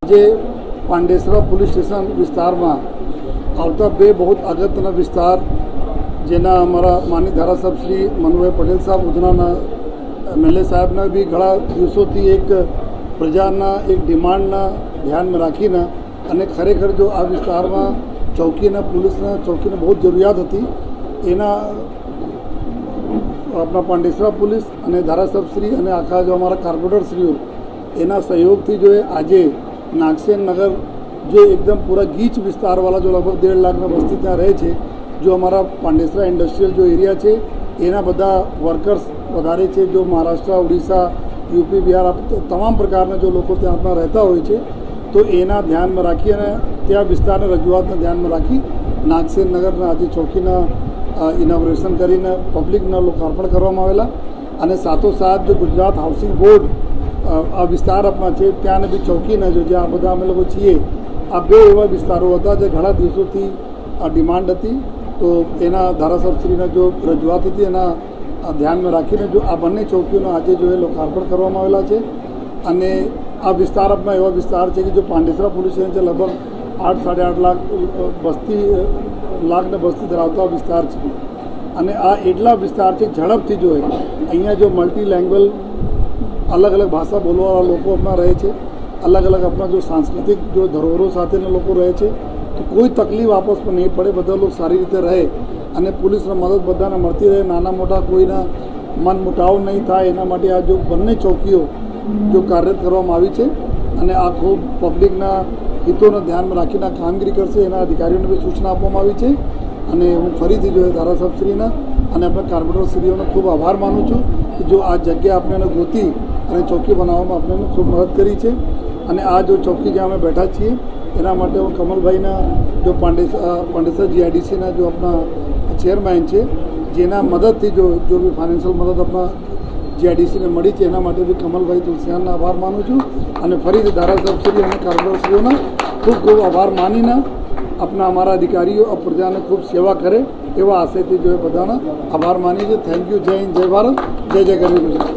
જે Pandesara police station વિસ્તારમાં આવતા બે बहुत અગત્યના વિસ્તાર જેના અમારા માનનીય ધારાસભ્ય શ્રી મનુભાઈ પટેલ સાહેબ ઉધનાના એમએલએ સાહેબના બી ઘણા દિવસોથી એક પ્રજાના એક ડિમાન્ડના ધ્યાનમાં રાખીને અને ખરેખર જો આ વિસ્તારમાં ચોકીના પોલીસના ચોકીને બહુ જરૂરિયાત હતી એના આપણા પાંડેસરા પોલીસ અને ધારાસભ્યશ્રી અને આખા જો અમારા કોર્પોરેટરશ્રીઓ એના સહયોગથી જો આજે નાગસેન નગર जो एकदम पूरा गीच विस्तार वाला जो लगभग 1.5 लाख वस्ती ત્યાં રહે છે जो અમારા પાંડેસરા ઇન્ડસ્ટ્રીયલ जो એરિયા છે એના બધા વર્કર્સ વધારે છે जो મહારાષ્ટ્ર ઓડિશા યુપી બિહાર તમામ પ્રકારના जो લોકો ત્યાં આપણા રહેતા હોય છે તો એના ધ્યાનમાં રાખી અને ત્યાં વિસ્તારના રજૂઆતને ધ્યાનમાં રાખી નાગસેન નગરના આજે ચોકીના ઇનોગ્રેશન કરીને પબ્લિકના લોકાર્પણ કરવામાં આવેલા અને સાથોસાથ જો ગુજરાત હાઉસિંગ બોર્ડ આ વિસ્તાર આપણા છે ત્યાંને બી ચોકીના જો જ્યાં બધા અમે લોકો છીએ આ બે એવા વિસ્તારો હતા જે ઘણા દિવસોથી આ ડિમાન્ડ હતી તો એના ધારાસભ્યશ્રીના જો રજૂઆત હતી એના ધ્યાનમાં રાખીને જો આ બંને ચોકીઓનો આજે જો એ લોકાર્પણ કરવામાં આવેલા છે અને આ વિસ્તાર આપણા એવા વિસ્તાર છે કે જો પાંડેસરા પોલીસ સ્ટેશન છે લગભગ 8-8.5 લાખ વસ્તી ધરાવતા વિસ્તાર છે અને આ એટલા વિસ્તાર છે ઝડપથી જો અહીંયા જો મલ્ટી લેંગ્વેજ अलग अलग भाषा बोलवावाળા લોકો આપણા રહે છે अलग अलग अपना जो सांस्कृतिक जो धरोहरों સાથેના લોકો રહે છે તો કોઈ તકલીફ આપસમાં નહીં પડે બધા લોકો સારી રીતે રહે અને પોલીસની મદદ બધાને મળતી રહે નાના મોટા કોઈના મન મુટાવ નહીં થાય એના માટે આ જો બંને ચોકીઓ જો કાર્યરત કરવામાં આવી છે અને આ ખૂબ પબ્લિકના હિતોને ધ્યાનમાં રાખીને કામગીરી કરશે એના અધિકારીઓને બી સૂચના આપવામાં આવી છે અને હું ફરીથી જો ધારાસભ્યશ્રીના અને આપણા કોર્પોરેટરશ્રીઓનો ખૂબ આભાર માનું છું કે જો આ જગ્યા આપણે ગોતી અને ચોકી બનાવવામાં આપણે ખૂબ મદદ કરી છે અને આ જો ચોકી જ્યાં અમે બેઠા છીએ એના માટે હું કમલભાઈના જો પાંડેસરા જીઆઈડીસીના જો આપણા ચેરમેન છે જેના મદદથી જો બી ફાઇનાન્શિયલ મદદ આપણા જીઆઈડીસીને મળી છે એના માટે બી કમલભાઈ તુલસિયાનના આભાર માનું છું અને ફરીથી ધારાસભ્યશ્રી અને કોર્પોરેટરશ્રીઓના ખૂબ ખૂબ આભાર માનીને આપણા અમારા અધિકારીઓ આ પ્રજાને ખૂબ સેવા કરે એવા આશયથી જો બધાના આભાર માની છે. Thank you. જય હિન્દ, જય ભારત, જય જય ગરવી ગુજરાત.